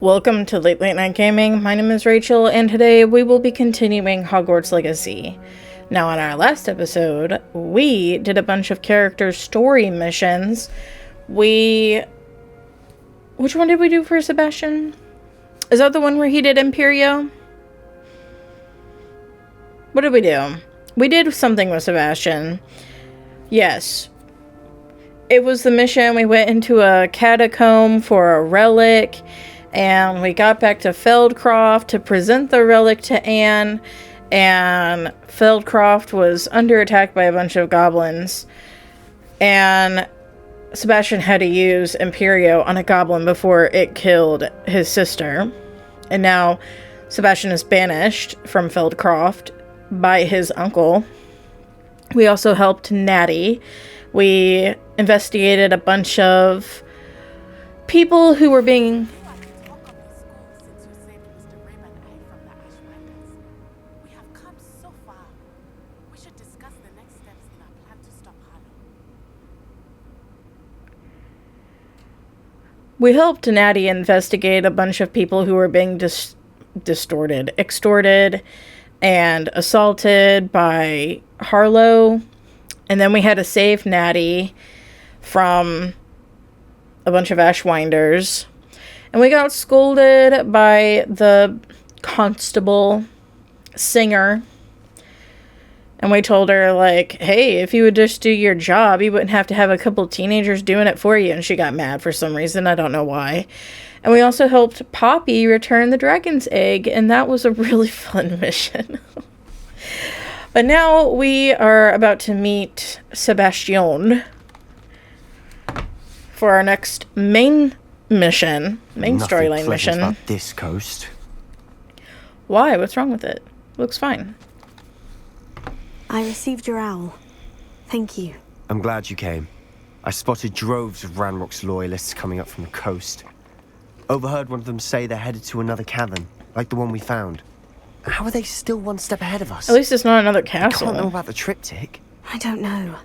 Welcome to Late Night Gaming. My name is Rachel, and today we will be continuing Hogwarts Legacy. Now, in our last episode, we did a bunch of character story missions. Which one did we do for Sebastian? Is that the one where he did Imperio? What did we do? We did something with Sebastian. Yes. It was the mission. We went into a catacomb for a relic. And we got back to Feldcroft to present the relic to Anne, and Feldcroft was under attack by a bunch of goblins, and Sebastian had to use Imperio on a goblin before it killed his sister. And now Sebastian is banished from Feldcroft by his uncle. We also helped Natty. We investigated a bunch of people who were being... We helped Natty investigate a bunch of people who were being extorted, and assaulted by Harlow. And then we had to save Natty from a bunch of Ashwinders. And we got scolded by the constable Singer. And we told her, like, hey, if you would just do your job, you wouldn't have to have a couple teenagers doing it for you. And she got mad for some reason. I don't know why. And we also helped Poppy return the dragon's egg. And that was a really fun mission. But now we are about to meet Sebastian for our next main mission. Main storyline mission. About this coast. Why? What's wrong with it? Looks fine. I received your owl. Thank you. I'm glad you came. I spotted droves of Ranrock's loyalists coming up from the coast. Overheard one of them say they're headed to another cavern, like the one we found. How are they still one step ahead of us? At least it's not another castle. I can't know about the triptych. I don't know.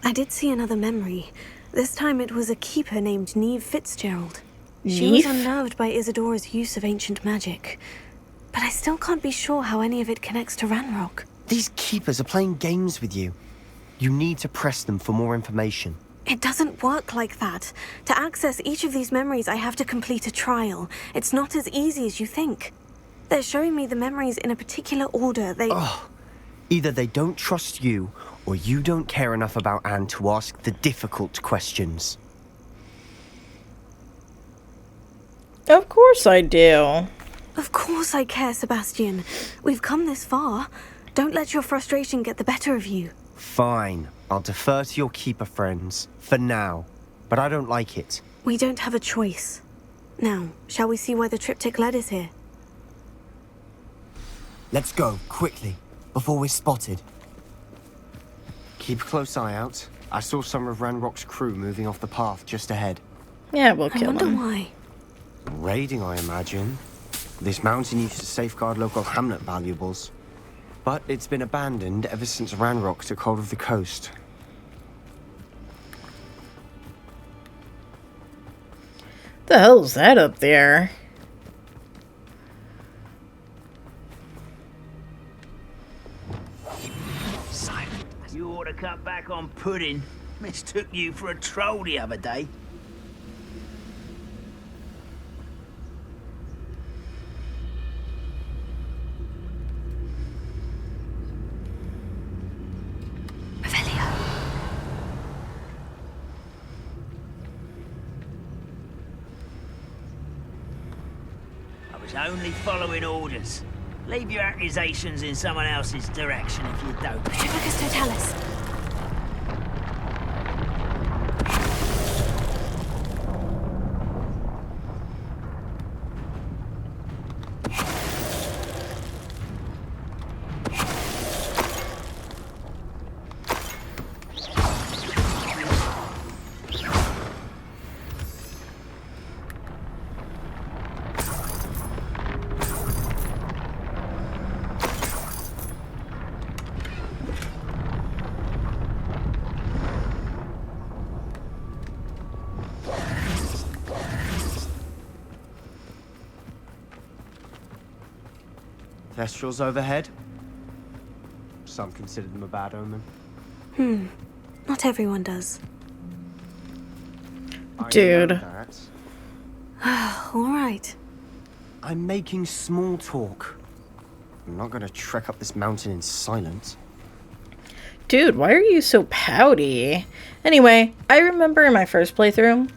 I did see another memory. This time it was a keeper named Neve Fitzgerald. She was unnerved by Isadora's use of ancient magic. But I still can't be sure how any of it connects to Ranrock. These keepers are playing games with you. You need to press them for more information. It doesn't work like that. To access each of these memories, I have to complete a trial. It's not as easy as you think. They're showing me the memories in a particular order. Either they don't trust you, or you don't care enough about Anne to ask the difficult questions. Of course I do. Of course I care, Sebastian. We've come this far. Don't let your frustration get the better of you. Fine. I'll defer to your keeper friends, for now. But I don't like it. We don't have a choice. Now, shall we see why the triptych led us here? Let's go, quickly, before we're spotted. Keep a close eye out. I saw some of Ranrock's crew moving off the path just ahead. Yeah, we'll kill them. I wonder why. Raiding, I imagine. This mountain used to safeguard local hamlet valuables. But it's been abandoned ever since Ranrock took hold of the coast. The hell's that up there? You ought to cut back on pudding. Mistook you for a troll the other day. Only following orders. Leave your accusations in someone else's direction if you don't. Tribicus Totalis. Thestrals overhead. Some consider them a bad omen. Not everyone does. Dude. I know that. All right. I'm making small talk. I'm not gonna trek up this mountain in silence. Dude, why are you so pouty? Anyway, I remember in my first playthrough,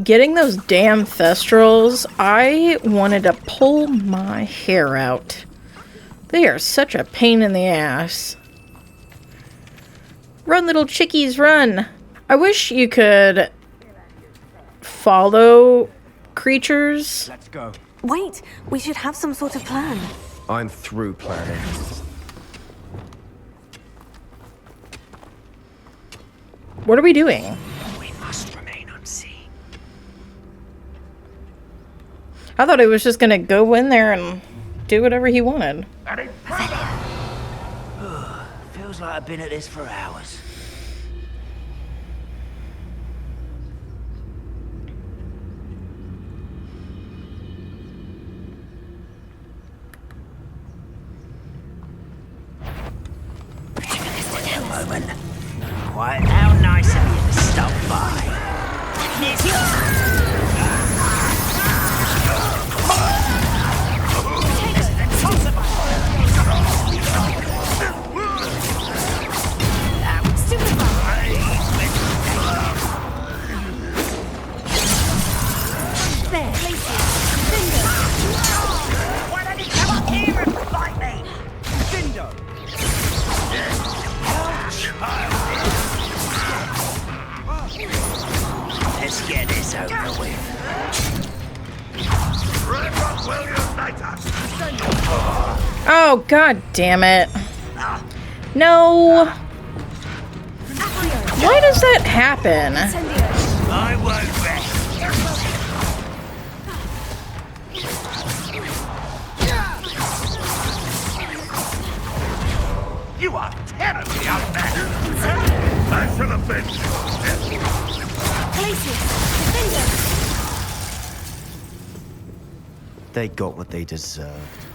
getting those damn Thestrals, I wanted to pull my hair out. They are such a pain in the ass. Run, little chickies, run! I wish you could follow creatures. Let's go. Wait, we should have some sort of plan. I'm through planning. What are we doing? We must remain unseen. I thought he was just gonna go in there and do whatever he wanted. Feels like I've been at this for hours. Moment. Quiet now, nice of you to stop by. Why don't you come up here and fight me? Let's get this over with. Oh, god damn it. No. Why does that happen? I won't rest. You are terribly outmatched. I should have been. They got what they deserved.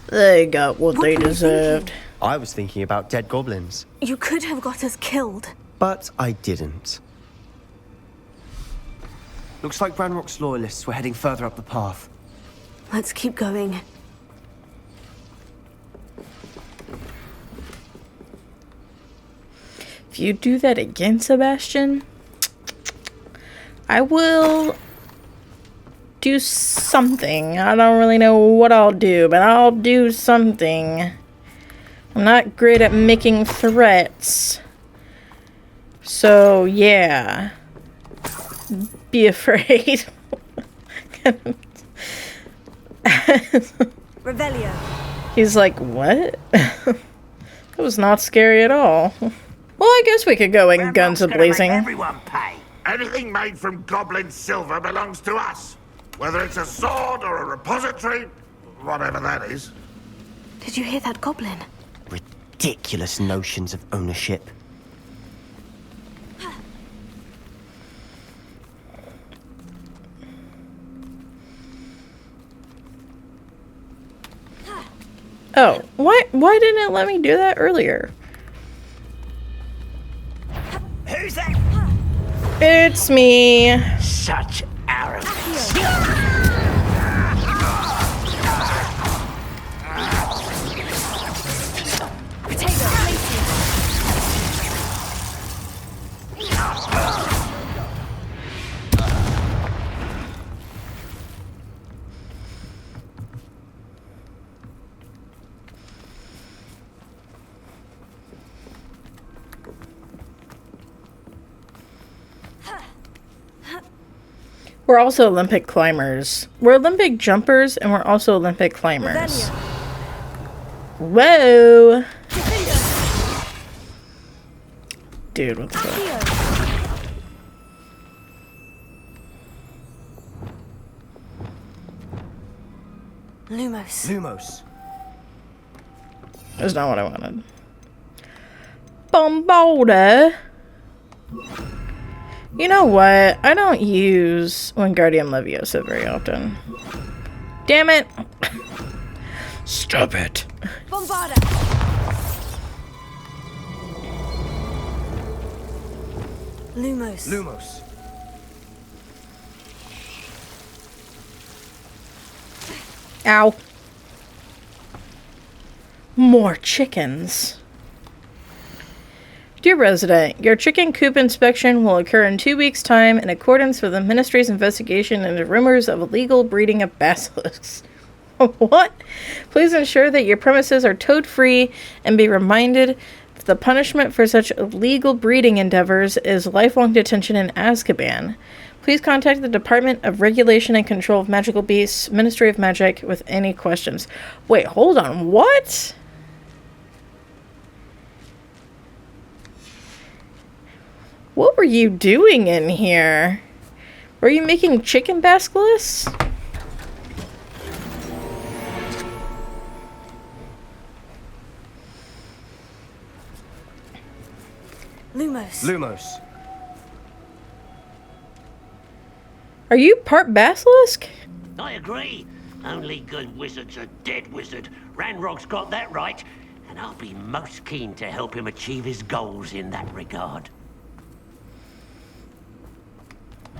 They got what they were you deserved. I was thinking about dead goblins, You could have got us killed. but I didn't. Looks like Ranrock's loyalists were heading further up the path. Let's keep going. If you do that again, Sebastian, I will do something. I don't really know what I'll do, but I'll do something. I'm not great at making threats. So, yeah. Be afraid. Revelio. He's like, what? That was not scary at all. Well, I guess we could go in guns a-blazing. Everyone pay. Anything made from goblin silver belongs to us. Whether it's a sword or a repository, whatever that is. Did you hear that goblin? Ridiculous notions of ownership. Oh, why didn't it let me do that earlier? Who's that? It's me. Such arrogance. We're also Olympic climbers. We're Olympic jumpers, and we're also Olympic climbers. Whoa! Dude, what the fuck? Lumos. Lumos. That's not what I wanted. Bombolda. You know what? I don't use Wingardium Leviosa very often. Damn it! Stop it! Bombarda! Lumos. Lumos. Ow. More chickens. Dear resident, your chicken coop inspection will occur in 2 weeks' time in accordance with the ministry's investigation into rumors of illegal breeding of basilisks. What? Please ensure that your premises are toad-free and be reminded that the punishment for such illegal breeding endeavors is lifelong detention in Azkaban. Please contact the Department of Regulation and Control of Magical Beasts, Ministry of Magic, with any questions. Wait, hold on. What? What were you doing in here? Were you making chicken basilisks? Lumos. Lumos. Are you part basilisk? I agree. Only good wizard's a dead wizard. Ranrock's got that right, and I'll be most keen to help him achieve his goals in that regard.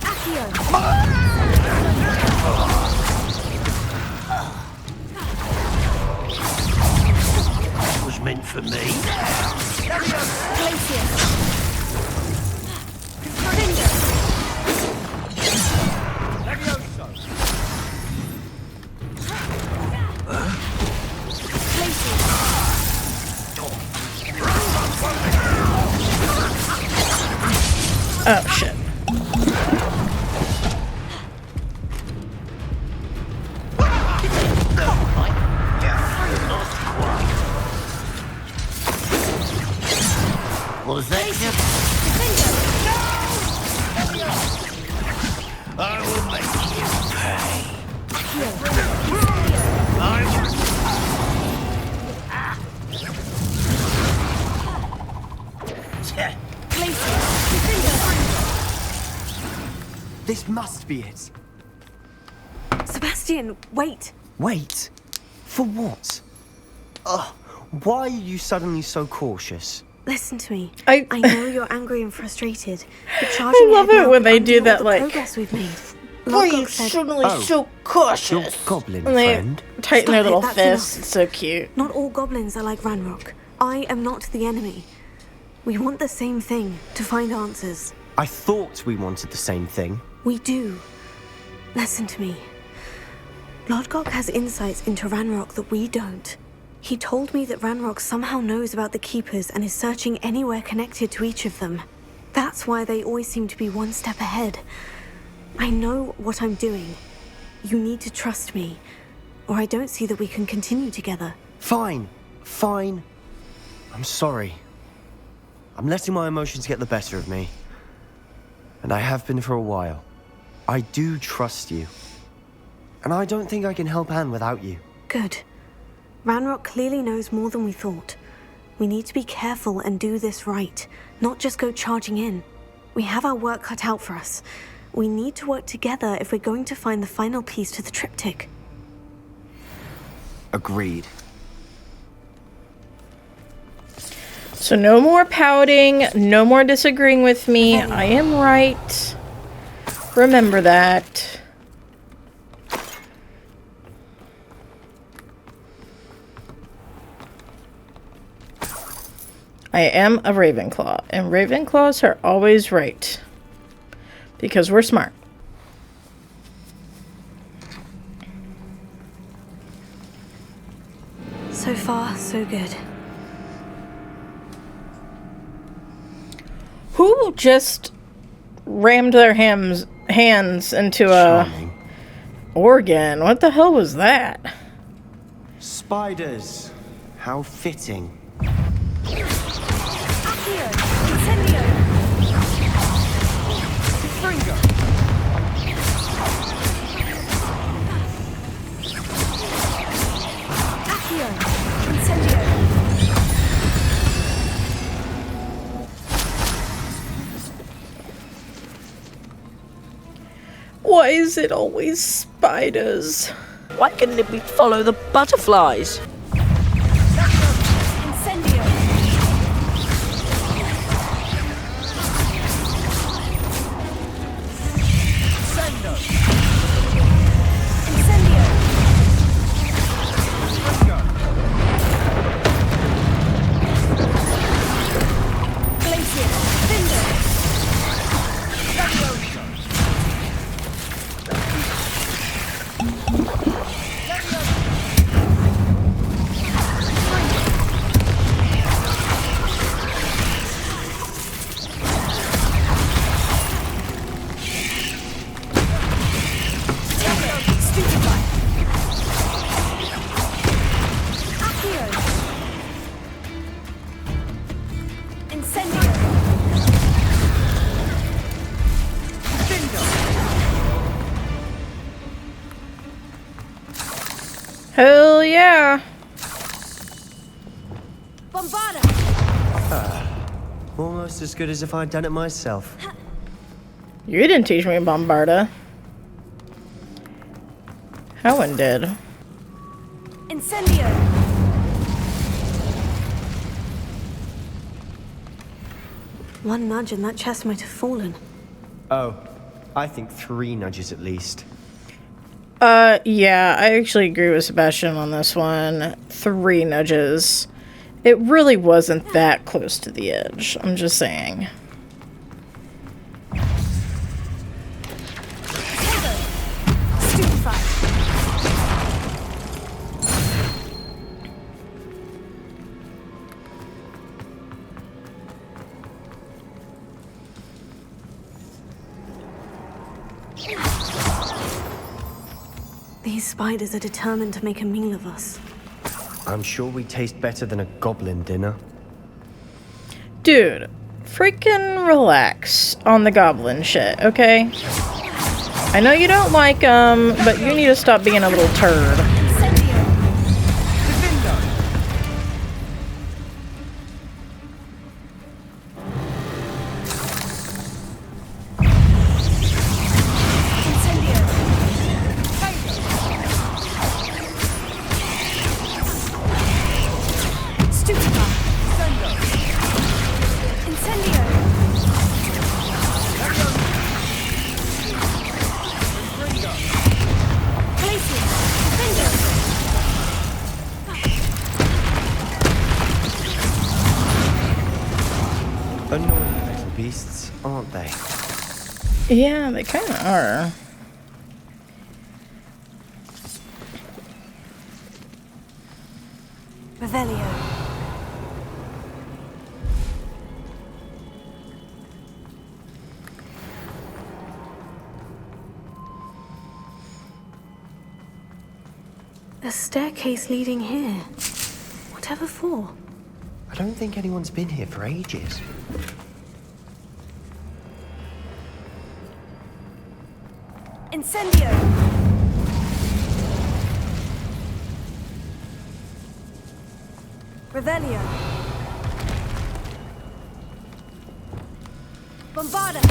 Accio. It was meant for me. Glacius. Oh, shit. Was that you? I will make you pay. This must be it. Sebastian, wait. Wait. For what? Ugh. Why are you suddenly so cautious? Listen to me. I know you're angry and frustrated, but charging love ahead it now when they could do undo all that, the like, progress we've made. why are you Logok said, suddenly Oh. so cautious? Your goblin And they friend? tighten their Stop it, little that's fists. enough. It's so cute. not all goblins are like Ranrock. I am not the enemy. We want the same thing, to find answers. I thought we wanted the same thing. We do. Listen to me. Lodgok has insights into Ranrock that we don't. He told me that Ranrock somehow knows about the Keepers and is searching anywhere connected to each of them. That's why they always seem to be one step ahead. I know what I'm doing. You need to trust me, or I don't see that we can continue together. Fine. Fine. I'm sorry. I'm letting my emotions get the better of me. And I have been for a while. I do trust you. And I don't think I can help Anne without you. Good. Ranrock clearly knows more than we thought. We need to be careful and do this right, not just go charging in. We have our work cut out for us. We need to work together if we're going to find the final piece to the triptych. Agreed. So no more pouting, no more disagreeing with me. I am right. Remember that. I am a Ravenclaw, and Ravenclaws are always right. Because we're smart. So far, so good. Who just rammed their hands into a Charming. organ? What the hell was that? Spiders. How fitting. Accio! Incendio! Accio! Incendio! Why is it always spiders? Why couldn't it be follow the butterflies? Incendio! Incendio! Glacier! Cinder! Stupefy! Accio! Incendio! Hell yeah. Bombarda! Almost as good as if I'd done it myself. You didn't teach me Bombarda. Helen did. Incendio! One nudge and that chest might have fallen. Oh, I think 3 nudges at least. Yeah, I actually agree with Sebastian on this one. 3 nudges. It really wasn't that close to the edge. I'm just saying. Stupefy! These spiders are determined to make a meal of us. I'm sure we taste better than a goblin dinner. Dude, freaking relax on the goblin shit, okay? I know you don't like them, but you need to stop being a little turd. Incendio! Incendio! Stupefy! Incendio! Glacier! Defender! Annoying little beasts, aren't they? Yeah, they kind of are. Revelio. A staircase leading here. Whatever for? I don't think anyone's been here for ages. Incendio! Revelio. Bombarda!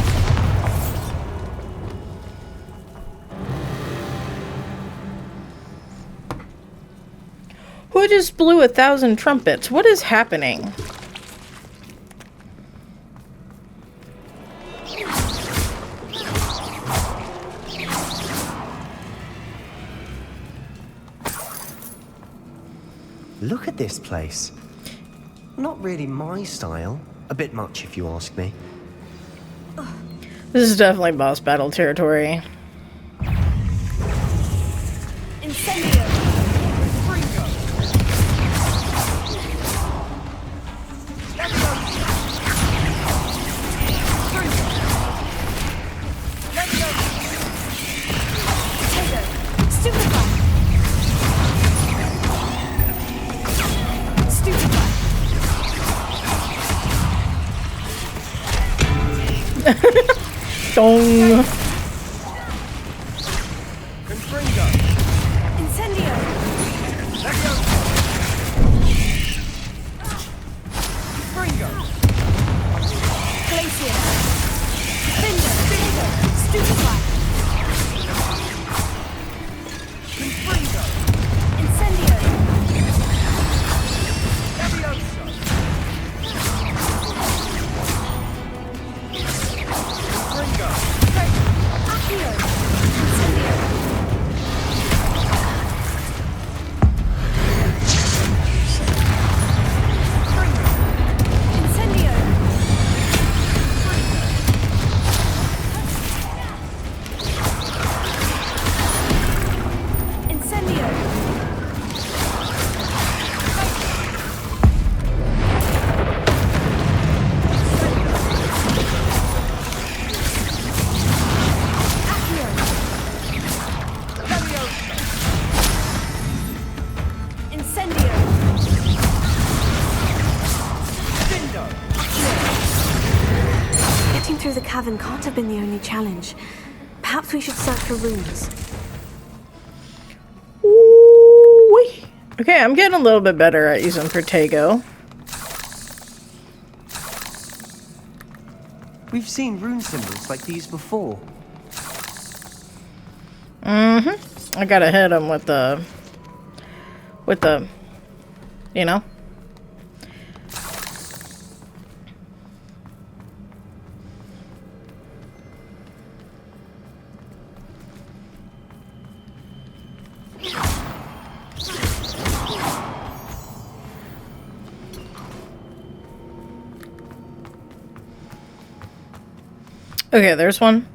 Who just blew 1,000 trumpets? What is happening? Look at this place. Not really my style. A bit much, if you ask me. This is definitely boss battle territory. Incendio! Dong. Incendio! Glacier! Defender! Stupefy! cavern can't have been the only challenge. Perhaps we should search for runes. Ooh-wee. Okay, I'm getting a little bit better at using Protego. We've seen rune symbols like these before. Mm-hmm. I gotta hit him with the, you know. Okay, there's one.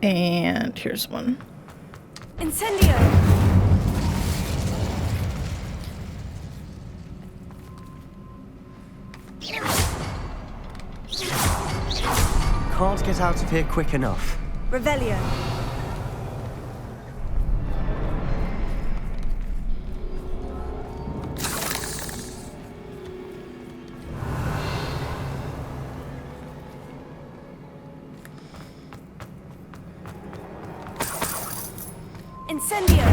And here's one. Incendio! Can't get out of here quick enough. Revelio. Incendio!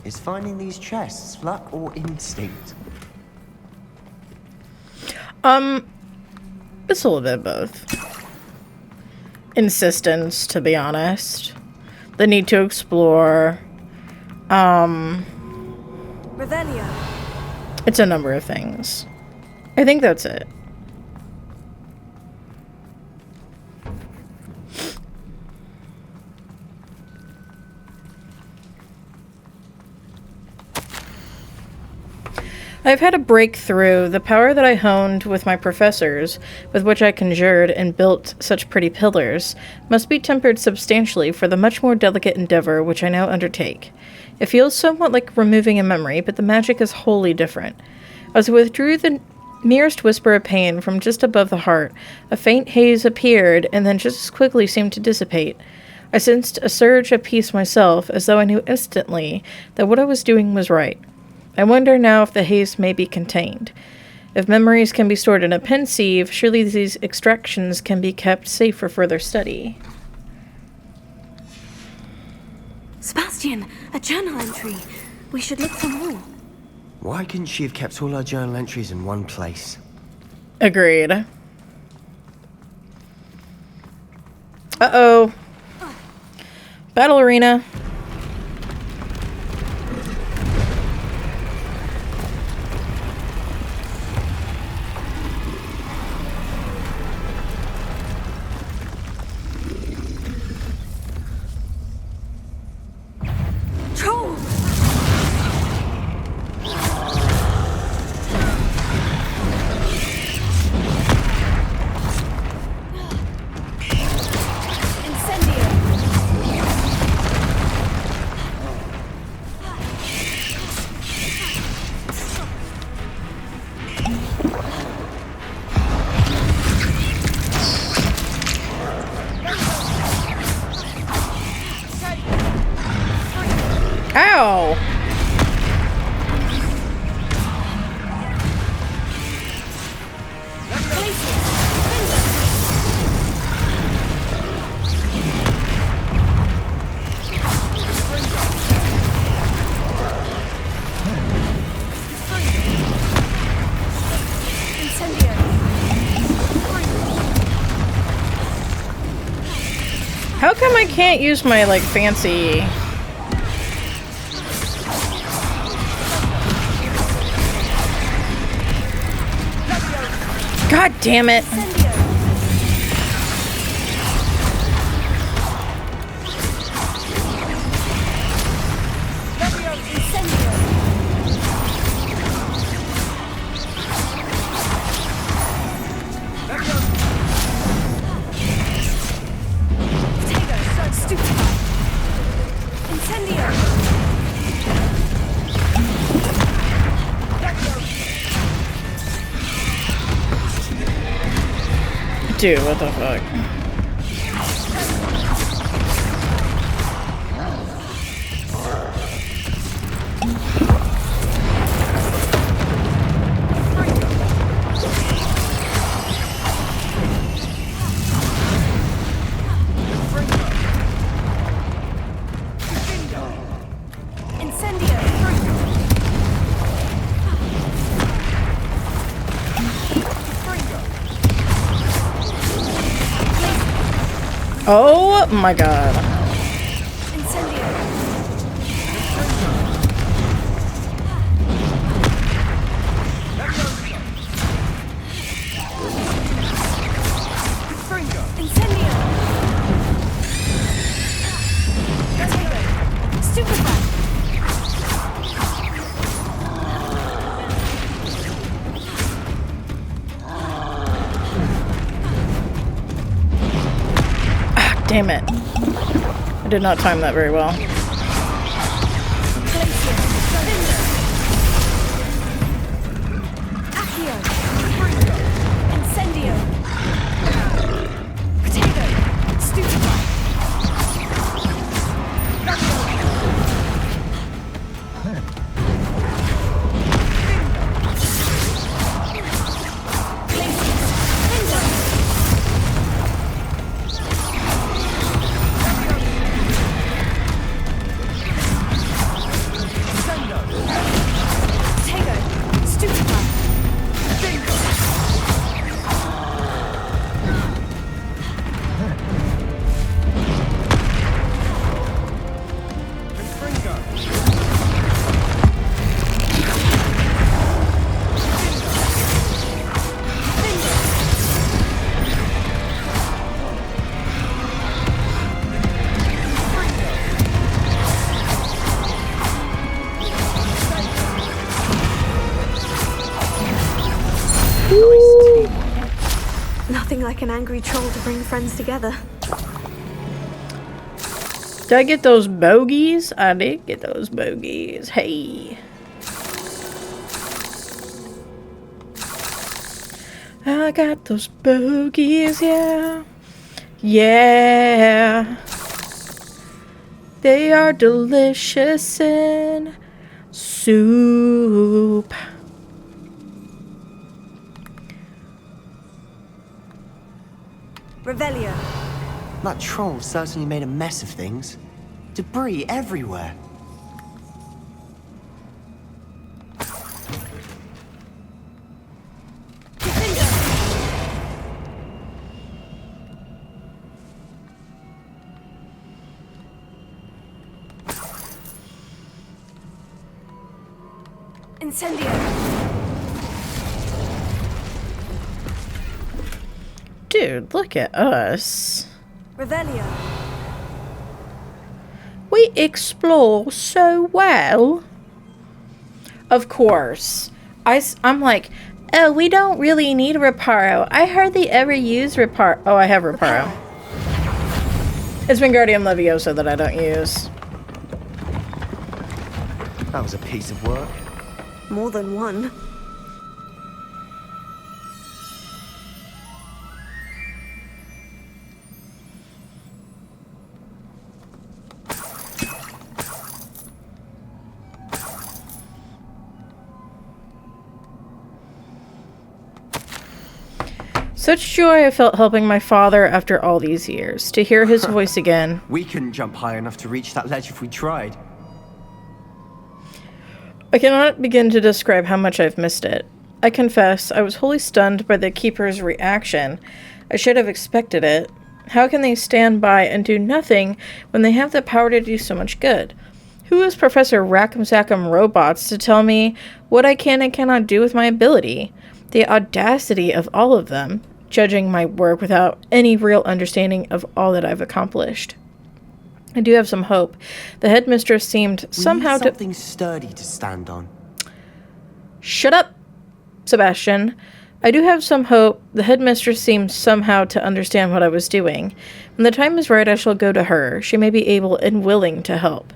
Is finding these chests luck or instinct? It's a little bit of both. Insistence, to be honest. The need to explore. Revelio. It's a number of things. I think that's it. I've had a breakthrough. The power that I honed with my professors, with which I conjured and built such pretty pillars, must be tempered substantially for the much more delicate endeavor which I now undertake. It feels somewhat like removing a memory, but the magic is wholly different. As I withdrew the merest whisper of pain from just above the heart, a faint haze appeared and then just as quickly seemed to dissipate. I sensed a surge of peace myself, as though I knew instantly that what I was doing was right. I wonder now if the haze may be contained. If memories can be stored in a pensieve, surely these extractions can be kept safe for further study. Sebastian, a journal entry. We should look for more. Why couldn't she have kept all her journal entries in one place? Agreed. Uh-oh. Battle arena. Troll! Incendio! Ow! How come I can't use my, like, fancy... God damn it! Dude, what the fuck? Oh my god. Damn it. I did not time that very well. Nothing like an angry troll to bring friends together. Did I get those bogeys? I did get those bogeys. Hey. I got those bogeys, yeah. Yeah. They are delicious in soup. Revelio. That troll certainly made a mess of things. Debris everywhere. Incendio. Dude, look at us. Revelio. We explore so well. Of course. I'm like, oh, we don't really need Reparo. I hardly ever use Reparo. Oh, I have Reparo. It's Wingardium Leviosa that I don't use. That was a piece of work. More than one. Such joy I felt helping my father after all these years. To hear his voice again. We couldn't jump high enough to reach that ledge if we tried. I cannot begin to describe how much I've missed it. I confess, I was wholly stunned by the Keeper's reaction. I should have expected it. How can they stand by and do nothing when they have the power to do so much good? Who is Professor Rack'em Robots to tell me what I can and cannot do with my ability? The audacity of all of them, judging my work without any real understanding of all that I've accomplished. I do have some hope. The headmistress seemed somehow to... something sturdy to stand on. Shut up, Sebastian. I do have some hope. The headmistress seemed somehow to understand what I was doing. When the time is right, I shall go to her. She may be able and willing to help.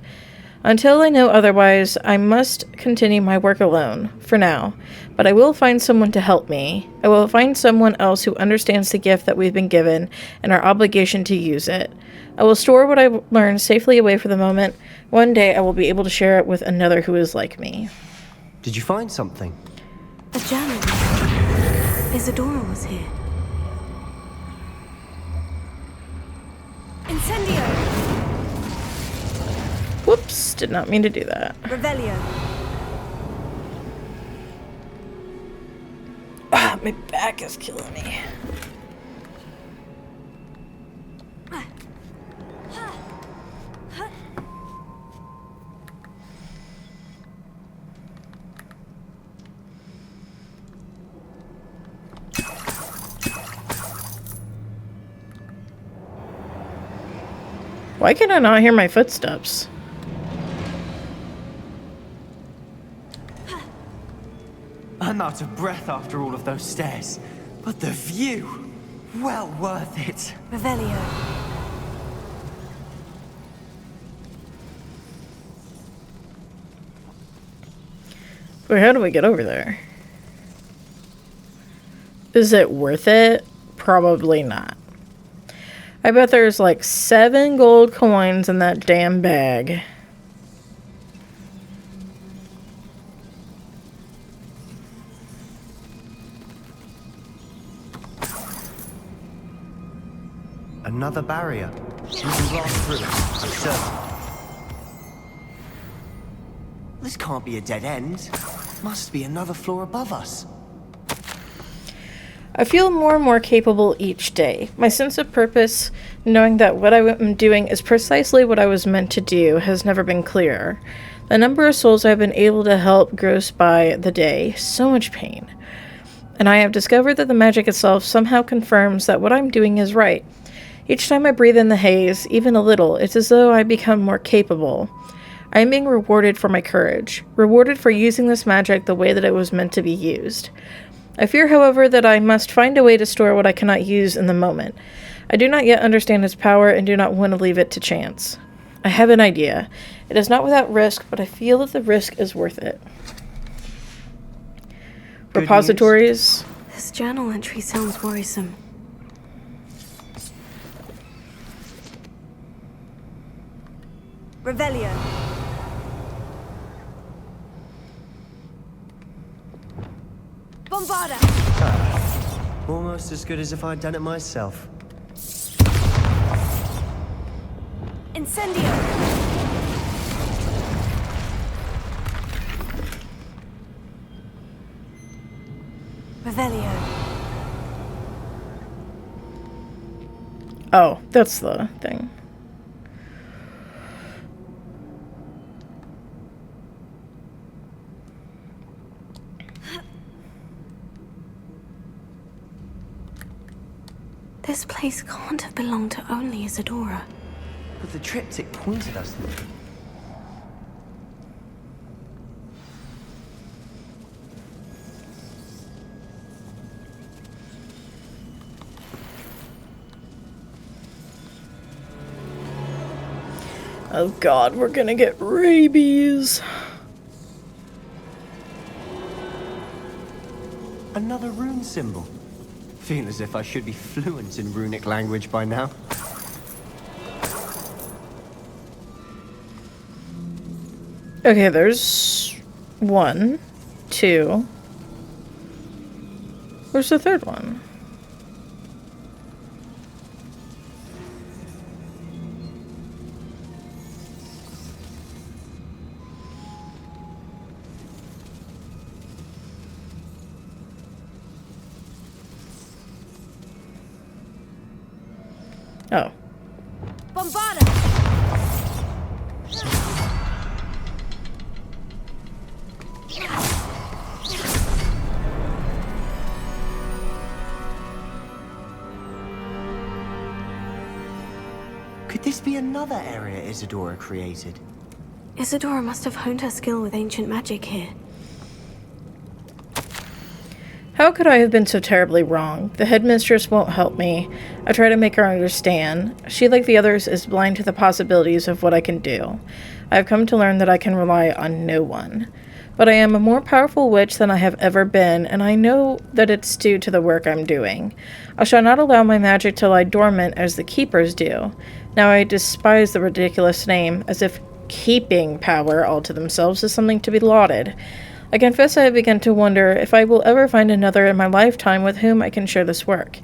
Until I know otherwise, I must continue my work alone, for now. But I will find someone to help me. I will find someone else who understands the gift that we've been given and our obligation to use it. I will store what I learned safely away for the moment. One day I will be able to share it with another who is like me. Did you find something? A journal. Isadora was here. Incendio! Whoops, did not mean to do that. Revelio. Ah, my back is killing me. Why can I not hear my footsteps? I'm out of breath after all of those stairs. But the view! Well worth it. Revelio. Wait, how do we get over there? Is it worth it? Probably not. I bet there's like 7 gold coins in that damn bag. Another barrier. We can blast through it, I'm certain. This can't be a dead end. Must be another floor above us. I feel more and more capable each day. My sense of purpose, knowing that what I am doing is precisely what I was meant to do, has never been clearer. The number of souls I've been able to help grows by the day. So much pain. And I have discovered that the magic itself somehow confirms that what I'm doing is right. Each time I breathe in the haze, even a little, it's as though I become more capable. I am being rewarded for my courage, rewarded for using this magic the way that it was meant to be used. I fear, however, that I must find a way to store what I cannot use in the moment. I do not yet understand its power and do not want to leave it to chance. I have an idea. It is not without risk, but I feel that the risk is worth it. Good Repositories. This journal entry sounds worrisome. Revelio. Bombarda. Almost as good as if I'd done it myself. Incendio. Revelio. Oh, that's the thing. This place can't have belonged to only Isadora. But the triptych pointed us there. Oh god, we're gonna get rabies. Another rune symbol. Feel as if I should be fluent in runic language by now. Okay, there's 1, 2. Where's the third one? Oh. Bombarda. Could this be another area Isadora created? Isadora must have honed her skill with ancient magic here. How could I have been so terribly wrong? The headmistress won't help me. I try to make her understand. She, like the others, is blind to the possibilities of what I can do. I have come to learn that I can rely on no one. But I am a more powerful witch than I have ever been, and I know that it's due to the work I'm doing. I shall not allow my magic to lie dormant as the keepers do. Now I despise the ridiculous name, as if keeping power all to themselves is something to be lauded. I confess I have begun to wonder if I will ever find another in my lifetime with whom I can share this work.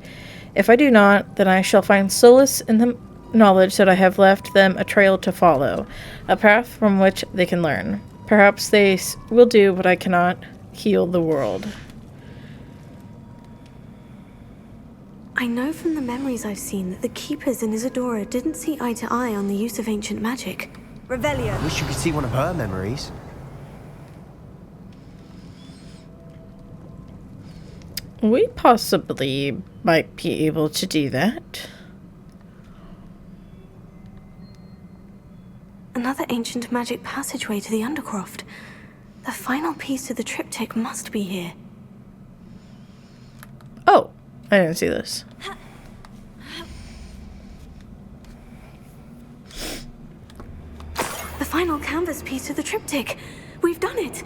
If I do not, then I shall find solace in the knowledge that I have left them a trail to follow, a path from which they can learn. Perhaps they will do what I cannot: heal the world. I know from the memories I've seen that the Keepers in Isadora didn't see eye to eye on the use of ancient magic. Revelio. Wish you could see one of her memories. We possibly might be able to do that. Another ancient magic passageway to the Undercroft. The final piece to the triptych must be here. Oh, I didn't see this. The final canvas piece to the triptych. We've done it.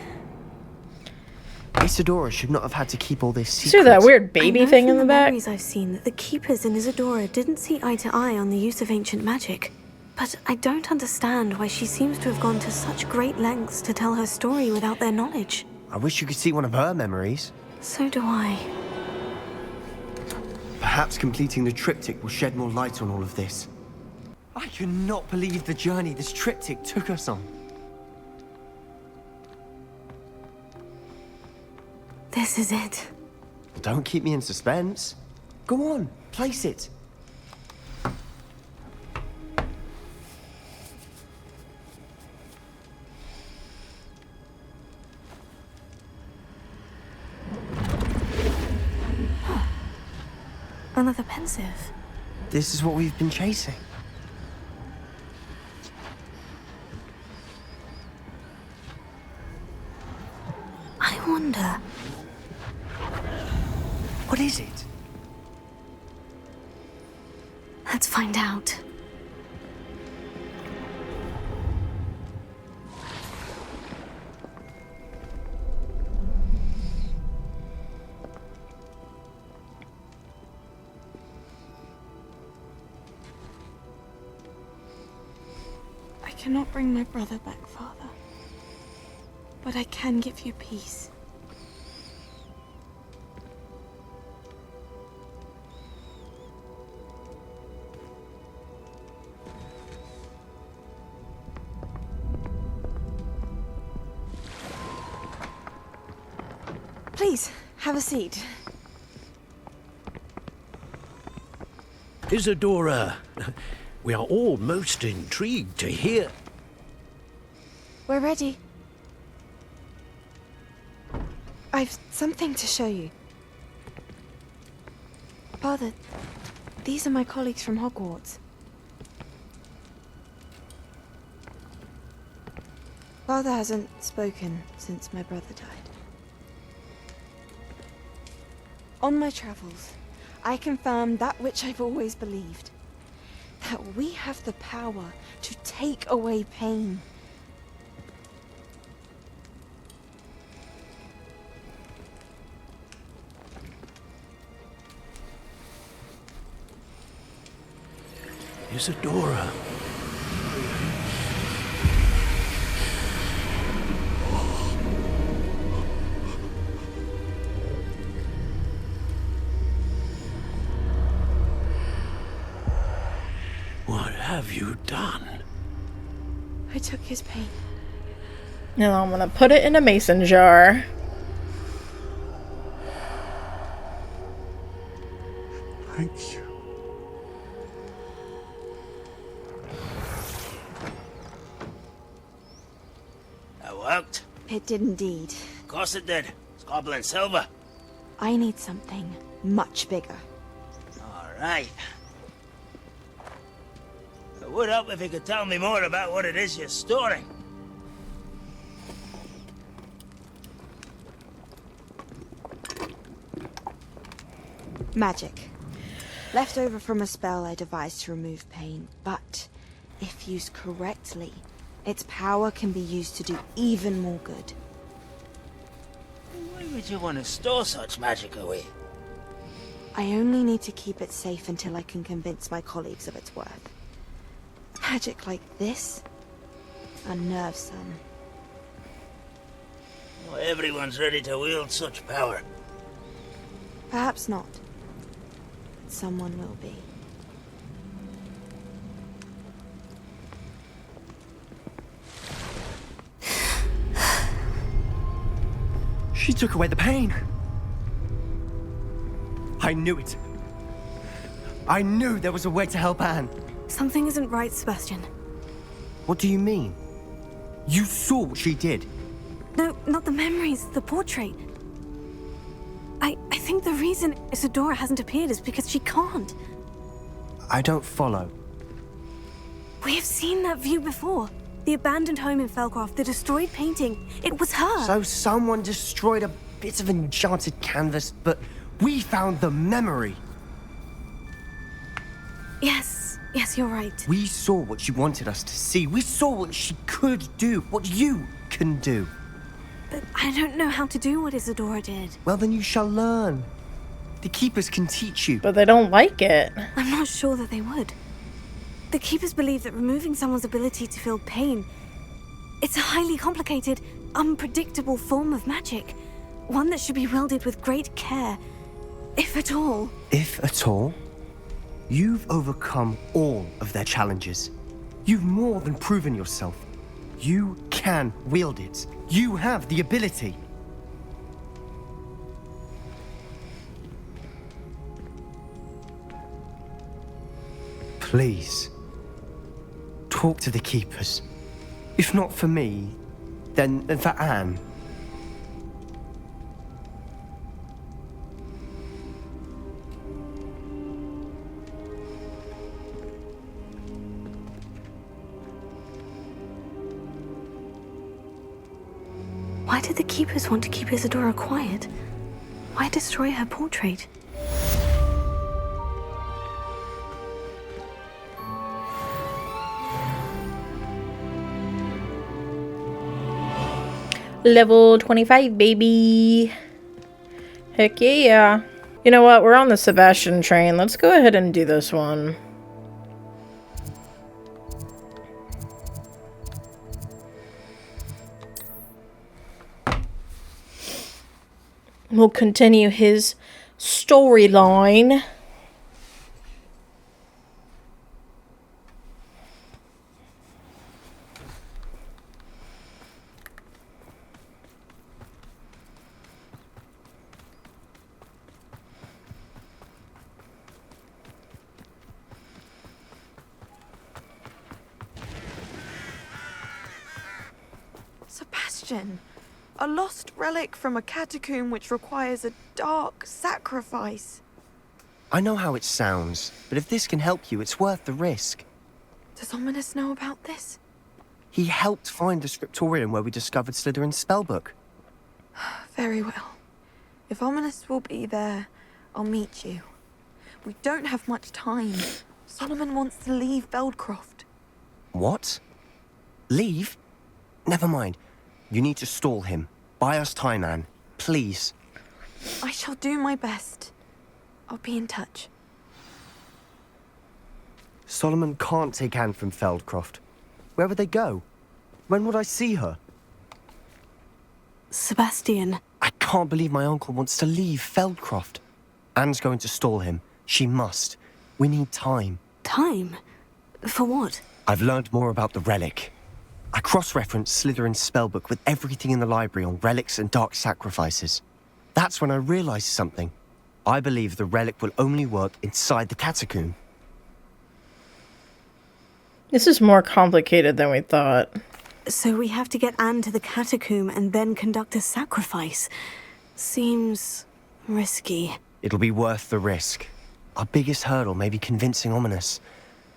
Isadora should not have had to keep all this See secret. that weird I baby know thing from in the the back? memories I've seen that the Keepers in Isadora didn't see eye to eye on the use of ancient magic. But I don't understand why she seems to have gone to such great lengths to tell her story without their knowledge. I wish you could see one of her memories. So do I. Perhaps completing the triptych will shed more light on all of this. I cannot believe the journey this triptych took us on. This is it. Don't keep me in suspense. Go on, place it. Another pensive. This is what we've been chasing. I wonder. What is it? Let's find out. I cannot bring my brother back, Father. But I can give you peace. Please, have a seat. Isadora, we are all most intrigued to hear. We're ready. I've something to show you. Father, these are my colleagues from Hogwarts. Father hasn't spoken since my brother died. On my travels, I confirmed that which I've always believed. That we have the power to take away pain. Isadora. What have you done? I took his pain. Now I'm gonna put it in a mason jar. Thank you. That worked. It did indeed. Of course it did. It's goblin silver. I need something much bigger. All right. It would help if you could tell me more about what it is you're storing. Magic. Left over from a spell I devised to remove pain, but if used correctly, its power can be used to do even more good. Why would you want to store such magic away? I only need to keep it safe until I can convince my colleagues of its worth. Magic like this unnerves some. Not everyone's ready to wield such power. Perhaps not. But someone will be. She took away the pain. I knew it. I knew there was a way to help Anne. Something isn't right, Sebastian. What do you mean? You saw what she did. No, not the memories, the portrait. I think the reason Isadora hasn't appeared is because she can't. I don't follow. We have seen that view before. The abandoned home in Felcroft, the destroyed painting. It was her. So someone destroyed a bit of enchanted canvas, but we found the memory. Yes, you're right. We saw what she wanted us to see. We saw what she could do, what you can do. But I don't know how to do what Isadora did. Well, then you shall learn. The Keepers can teach you. But they don't like it. I'm not sure that they would. The Keepers believe that removing someone's ability to feel pain, it's a highly complicated, unpredictable form of magic. One that should be wielded with great care, if at all. If at all? You've overcome all of their challenges. You've more than proven yourself. You can wield it. You have the ability. Please, talk to the Keepers. If not for me, then for Anne. Why did the Keepers want to keep Isadora quiet? Why destroy her portrait? Level 25, baby. Heck yeah. You know what? We're on the Sebastian train. Let's go ahead and do this one. We'll continue his storyline. Sebastian, a lost relic from a catacomb which requires a dark sacrifice. I know how it sounds, but if this can help you, it's worth the risk. Does Ominous know about this? He helped find the scriptorium where we discovered Slytherin's spellbook. Very well. If Ominous will be there, I'll meet you. We don't have much time. Solomon wants to leave Feldcroft. What? Leave? Never mind. You need to stall him. Buy us time, Anne. Please. I shall do my best. I'll be in touch. Solomon can't take Anne from Feldcroft. Where would they go? When would I see her? Sebastian. I can't believe my uncle wants to leave Feldcroft. Anne's going to stall him. She must. We need time. Time? For what? I've learned more about the relic. I cross-referenced Slytherin's spellbook with everything in the library on relics and dark sacrifices. That's when I realized something. I believe the relic will only work inside the catacomb. This is more complicated than we thought. So we have to get Anne to the catacomb and then conduct a sacrifice. Seems risky. It'll be worth the risk. Our biggest hurdle may be convincing Ominous.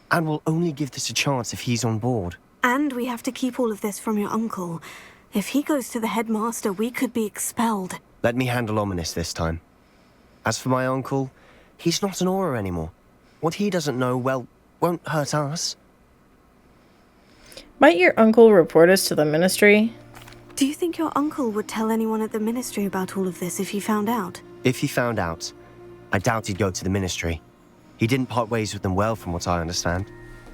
And we'll only give this a chance if he's on board. And we have to keep all of this from your uncle. If he goes to the headmaster, we could be expelled. Let me handle Ominous this time. As for my uncle, he's not an Auror anymore. What he doesn't know, well, won't hurt us. Might your uncle report us to the ministry? Do you think your uncle would tell anyone at the ministry about all of this if he found out? If he found out, I doubt he'd go to the ministry. He didn't part ways with them well, from what I understand.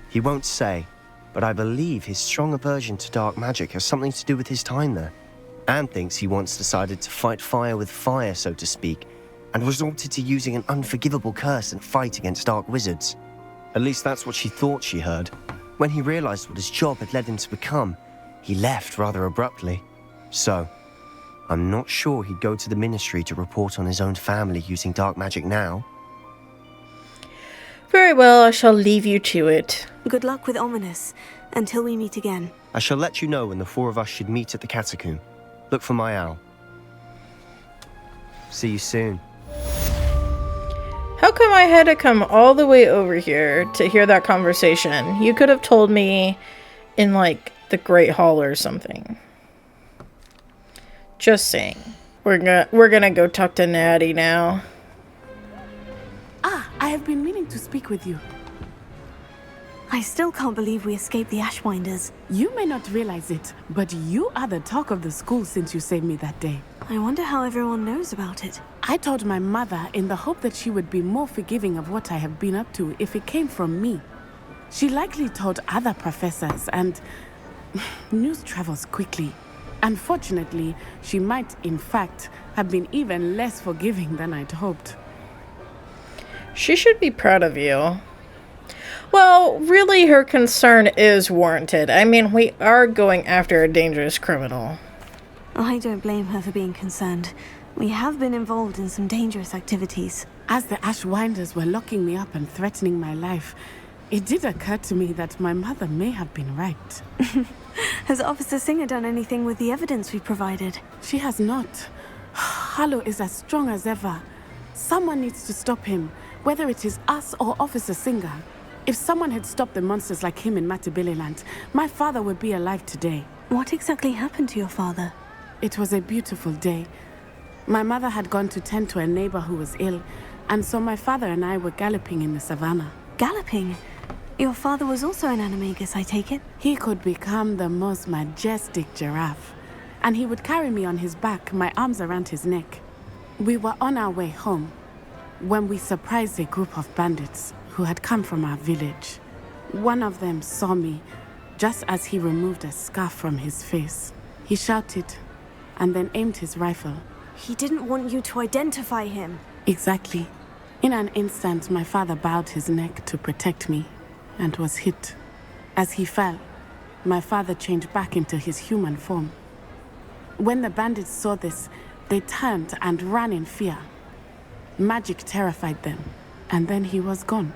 He won't say, but I believe his strong aversion to dark magic has something to do with his time there. Anne thinks he once decided to fight fire with fire, so to speak, and resorted to using an unforgivable curse and fight against dark wizards. At least that's what she thought she heard. When he realized what his job had led him to become, he left rather abruptly. So, I'm not sure he'd go to the ministry to report on his own family using dark magic now. Very well, I shall leave you to it. Good luck with Ominous, until we meet again. I shall let you know when the four of us should meet at the catacomb. Look for my owl. See you soon. How come I had to come all the way over here to hear that conversation? You could have told me in, like, the Great Hall or something. Just saying. We're gonna go talk to Natty now. Ah, I have been meaning to speak with you. I still can't believe we escaped the Ashwinders. You may not realize it, but you are the talk of the school since you saved me that day. I wonder how everyone knows about it. I told my mother in the hope that she would be more forgiving of what I have been up to if it came from me. She likely told other professors, and news travels quickly. Unfortunately, she might, in fact, have been even less forgiving than I'd hoped. She should be proud of you. Well, really, her concern is warranted. I mean, we are going after a dangerous criminal. I don't blame her for being concerned. We have been involved in some dangerous activities. As the Ashwinders were locking me up and threatening my life, it did occur to me that my mother may have been right. Has Officer Singer done anything with the evidence we provided? She has not. Harlow is as strong as ever. Someone needs to stop him, whether it is us or Officer Singer. If someone had stopped the monsters like him in Matabeleland, my father would be alive today. What exactly happened to your father? It was a beautiful day. My mother had gone to tend to a neighbor who was ill, and so my father and I were galloping in the savannah. Galloping? Your father was also an animagus, I take it? He could become the most majestic giraffe, and he would carry me on his back, my arms around his neck. We were on our way home when we surprised a group of bandits who had come from our village. One of them saw me just as he removed a scarf from his face. He shouted and then aimed his rifle. He didn't want you to identify him. Exactly. In an instant, my father bowed his neck to protect me and was hit. As he fell, my father changed back into his human form. When the bandits saw this, they turned and ran in fear. Magic terrified them, and then he was gone.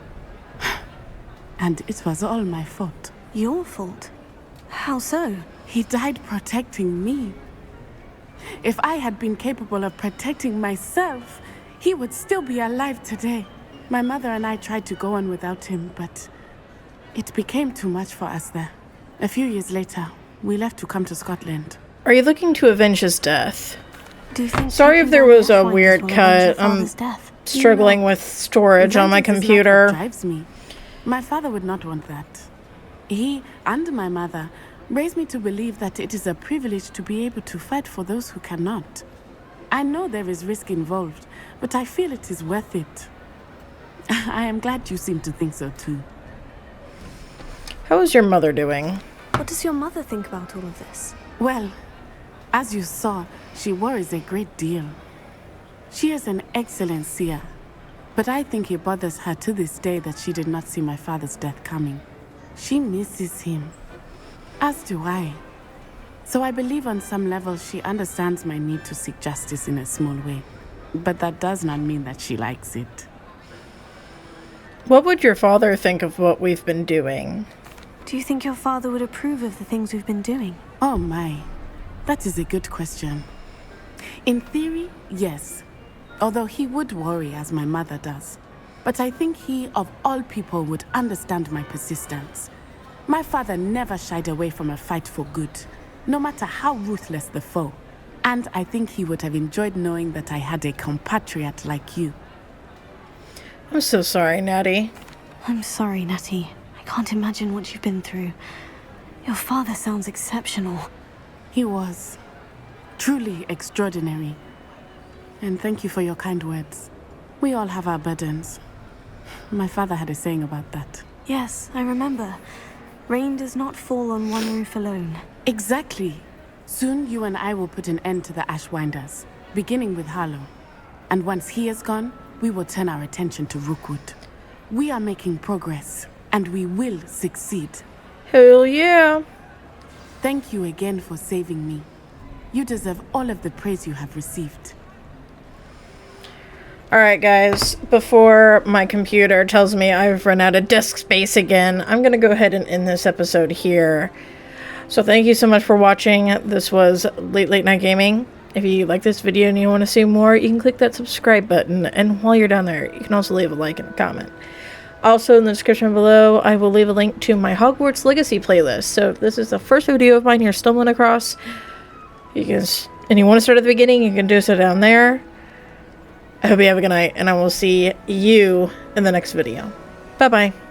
And it was all my fault. Your fault? How so? He died protecting me. If I had been capable of protecting myself, he would still be alive today. My mother and I tried to go on without him, but it became too much for us there. A few years later, we left to come to Scotland. Are you looking to avenge his death? Do you think Sorry if there was a weird will avenge cut. your I'm father's death? struggling with storage on my Vengeance is not computer. what drives me. My father would not want that. He and my mother raised me to believe that it is a privilege to be able to fight for those who cannot. I know there is risk involved, but I feel it is worth it. I am glad you seem to think so too. How is your mother doing? What does your mother think about all of this? Well, as you saw, she worries a great deal. She is an excellent seer, but I think it bothers her to this day that she did not see my father's death coming. She misses him, as do I. So I believe on some level she understands my need to seek justice in a small way. But that does not mean that she likes it. What would your father think of what we've been doing? Do you think your father would approve of the things we've been doing? Oh my, that is a good question. In theory, yes. Although he would worry as my mother does. But I think he, of all people, would understand my persistence. My father never shied away from a fight for good, no matter how ruthless the foe. And I think he would have enjoyed knowing that I had a compatriot like you. I'm so sorry, Natty. I'm sorry, Natty. I can't imagine what you've been through. Your father sounds exceptional. He was truly extraordinary. And thank you for your kind words. We all have our burdens. My father had a saying about that. Yes, I remember. Rain does not fall on one roof alone. Exactly. Soon you and I will put an end to the Ashwinders, beginning with Harlow. And once he is gone, we will turn our attention to Rookwood. We are making progress, and we will succeed. Hell yeah. Thank you again for saving me. You deserve all of the praise you have received. Alright guys, before my computer tells me I've run out of disk space again, I'm gonna go ahead and end this episode here. So thank you so much for watching. This was Late Night Gaming. If you like this video and you want to see more, you can click that subscribe button, and while you're down there, you can also leave a like and a comment. Also, in the description below, I will leave a link to my Hogwarts Legacy playlist. So if this is the first video of mine you're stumbling across, and you want to start at the beginning, you can do so down there. I hope you have a good night, and I will see you in the next video. Bye-bye.